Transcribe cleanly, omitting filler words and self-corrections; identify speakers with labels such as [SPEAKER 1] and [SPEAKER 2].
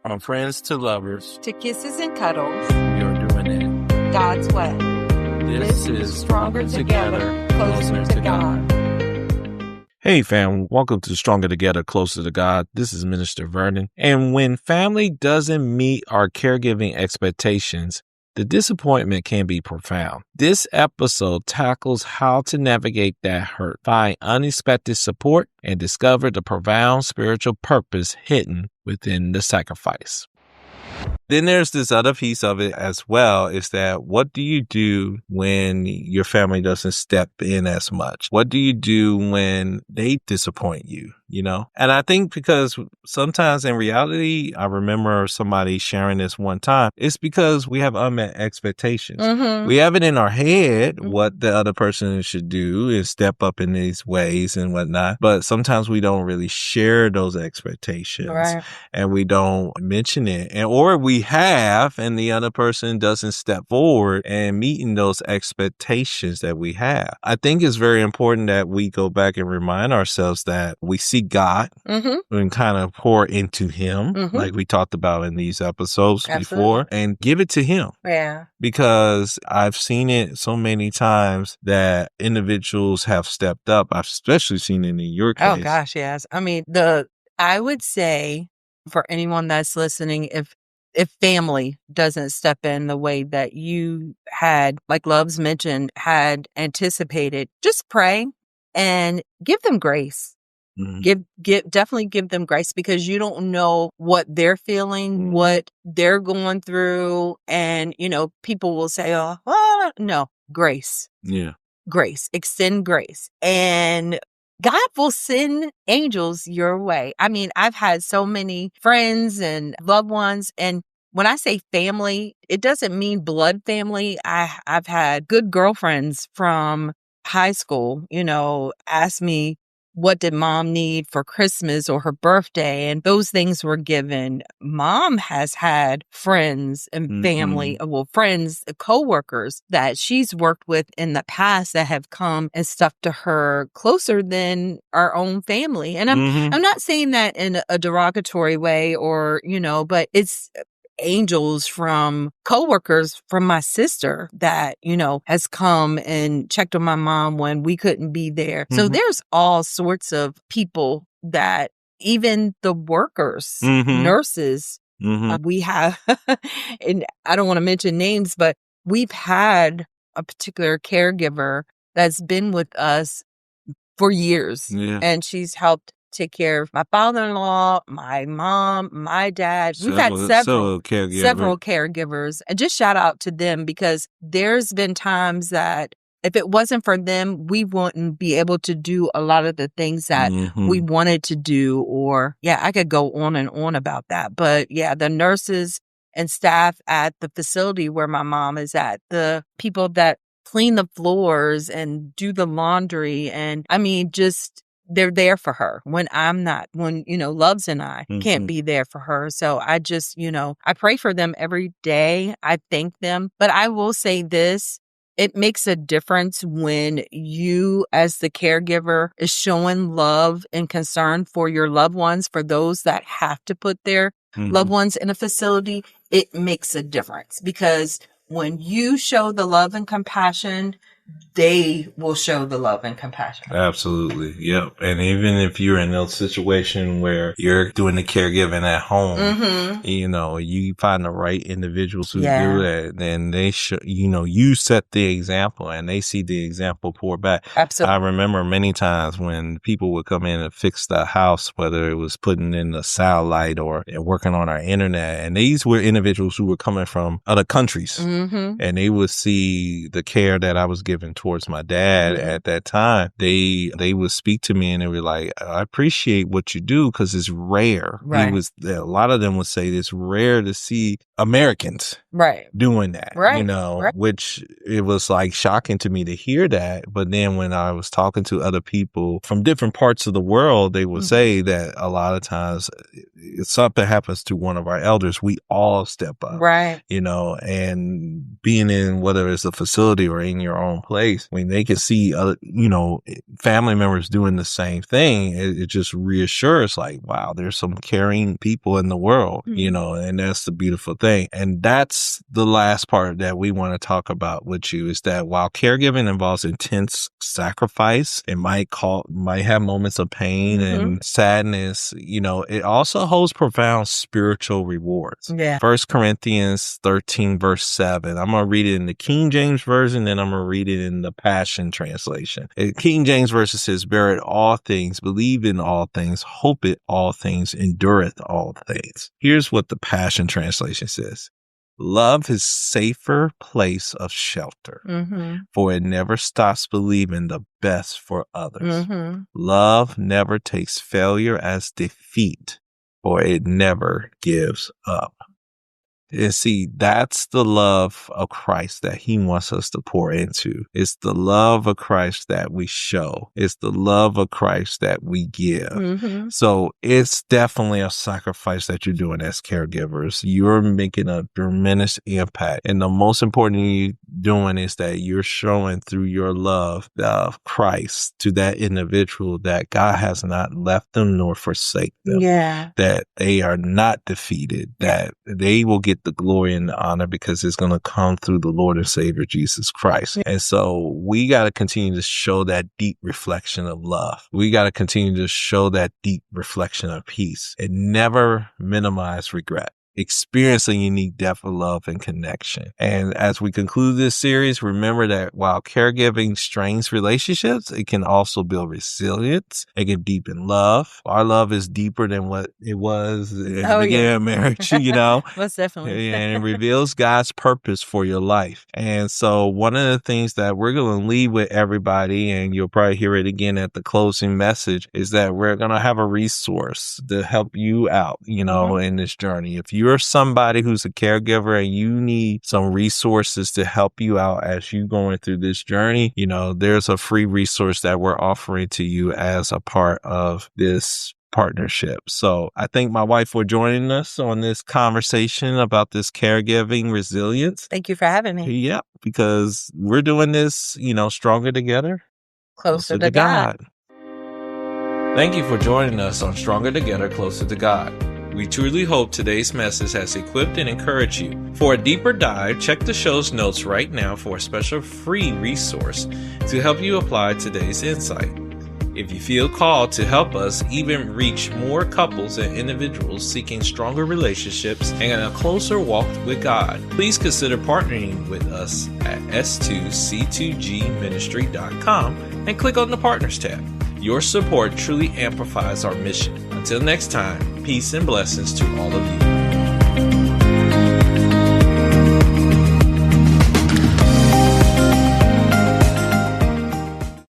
[SPEAKER 1] From friends to lovers,
[SPEAKER 2] to kisses and cuddles,
[SPEAKER 1] you're doing it
[SPEAKER 2] God's way.
[SPEAKER 1] This is Stronger Together, Closer to God. Hey fam, welcome to Stronger Together, Closer to God. This is Minister Vernon. And when family doesn't meet our caregiving expectations, the disappointment can be profound. This episode tackles how to navigate that hurt, find unexpected support, and discover the profound spiritual purpose hidden within the sacrifice. Then there's this other piece of it as well, is that what do you do when your family doesn't step in as much? What do you do when they disappoint you, And I think because sometimes in reality, I remember somebody sharing this one time, it's because we have unmet expectations.
[SPEAKER 2] Mm-hmm.
[SPEAKER 1] We have it in our head what the other person should do and step up in these ways and whatnot, but sometimes we don't really share those expectations,
[SPEAKER 2] Right.
[SPEAKER 1] and we don't mention it, or we have, and the other person doesn't step forward and meeting those expectations that we have. I think it's very important that we go back and remind ourselves that we see God and kind of pour into Him, like we talked about in these episodes before, and give it to Him.
[SPEAKER 2] Yeah.
[SPEAKER 1] Because I've seen it so many times that individuals have stepped up. I've especially seen it in your case.
[SPEAKER 2] Oh gosh, yes. I mean, I would say for anyone that's listening, if family doesn't step in the way that you had, like Loves mentioned, had anticipated, just pray and give them grace. Definitely give them grace, because you don't know what they're feeling, what they're going through. And, people will say, no, grace.
[SPEAKER 1] Yeah.
[SPEAKER 2] Grace, extend grace. And God will send angels your way. I mean, I've had so many friends and loved ones. And when I say family, it doesn't mean blood family. I've had good girlfriends from high school, ask me, what did mom need for Christmas or her birthday? And those things were given. Mom has had friends and family, friends, coworkers that she's worked with in the past that have come and stuck to her closer than our own family. And I'm not saying that in a derogatory way or, but it's angels from coworkers from my sister that, has come and checked on my mom when we couldn't be there. So there's all sorts of people that, even the workers, nurses, we have, and I don't want to mention names, but we've had a particular caregiver that's been with us for years, and she's helped take care of my father-in-law, my mom, my dad. We've had several caregivers, and just shout out to them, because there's been times that if it wasn't for them, we wouldn't be able to do a lot of the things that we wanted to do. Or I could go on and on about that. But the nurses and staff at the facility where my mom is at, the people that clean the floors and do the laundry, and I mean, just they're there for her when I'm not, when, Loves and I can't be there for her. So I just, I pray for them every day. I thank them. But I will say this, it makes a difference when you, as the caregiver, is showing love and concern for your loved ones, for those that have to put their loved ones in a facility. It makes a difference, because when you show the love and compassion, they will show the love and compassion.
[SPEAKER 1] Absolutely. Yep. And even if you're in a situation where you're doing the caregiving at home, you find the right individuals who do that, then they you set the example, and they see the example pour back.
[SPEAKER 2] Absolutely.
[SPEAKER 1] I remember many times when people would come in and fix the house, whether it was putting in the satellite or working on our internet. And these were individuals who were coming from other countries, and they would see the care that I was giving towards my dad at that time. They would speak to me, and they were like, I appreciate what you do, because it's rare.
[SPEAKER 2] Right.
[SPEAKER 1] A lot of them would say it's rare to see Americans doing that, which it was like shocking to me to hear that. But then when I was talking to other people from different parts of the world, they would say that a lot of times if something happens to one of our elders, we all step up.
[SPEAKER 2] Right.
[SPEAKER 1] And being in, whether it's a facility or in your own place, when they can see, family members doing the same thing, it just reassures like, wow, there's some caring people in the world, and that's the beautiful thing. And that's the last part that we want to talk about with you, is that while caregiving involves intense sacrifice, it might have moments of pain and sadness, it also holds profound spiritual rewards.
[SPEAKER 2] Yeah.
[SPEAKER 1] 1 Corinthians 13 verse 7. I'm going to read it in the King James Version, and I'm going to read it in the Passion Translation. In King James Version says, bear it all things, believe in all things, hope it all things, endureth all things. Here's what the Passion Translation says. Love is safer place of shelter, for it never stops believing the best for others. Love never takes failure as defeat, for it never gives up. And see, that's the love of Christ that he wants us to pour into. It's the love of Christ that we show. It's the love of Christ that we give. So it's definitely a sacrifice that you're doing as caregivers. You're making a tremendous impact. And the most important thing you're doing is that you're showing through your love of Christ to that individual that God has not left them nor forsake them. Yeah. That they are not defeated, that they will get the glory and the honor because it's going to come through the Lord and Savior Jesus Christ. And so we got to continue to show that deep reflection of love. We got to continue to show that deep reflection of peace and never minimize regret. Experience a unique depth of love and connection. And as we conclude this series, remember that while caregiving strains relationships, it can also build resilience. It can deepen love. Our love is deeper than what it was in the beginning of marriage,
[SPEAKER 2] Most definitely.
[SPEAKER 1] And it reveals God's purpose for your life. And so one of the things that we're going to leave with everybody, and you'll probably hear it again at the closing message, is that we're going to have a resource to help you out, in this journey. If you're somebody who's a caregiver and you need some resources to help you out as you going through this journey, there's a free resource that we're offering to you as a part of this partnership. So I thank my wife for joining us on this conversation about this caregiving resilience.
[SPEAKER 2] Thank you for having me.
[SPEAKER 1] Yeah, because we're doing this, stronger together,
[SPEAKER 2] closer to God.
[SPEAKER 1] Thank you for joining us on Stronger Together, Closer to God. We truly hope today's message has equipped and encouraged you. For a deeper dive, check the show's notes right now for a special free resource to help you apply today's insight. If you feel called to help us even reach more couples and individuals seeking stronger relationships and a closer walk with God, please consider partnering with us at s2c2gministry.com and click on the Partners tab. Your support truly amplifies our mission. Until next time, peace and blessings to all of you.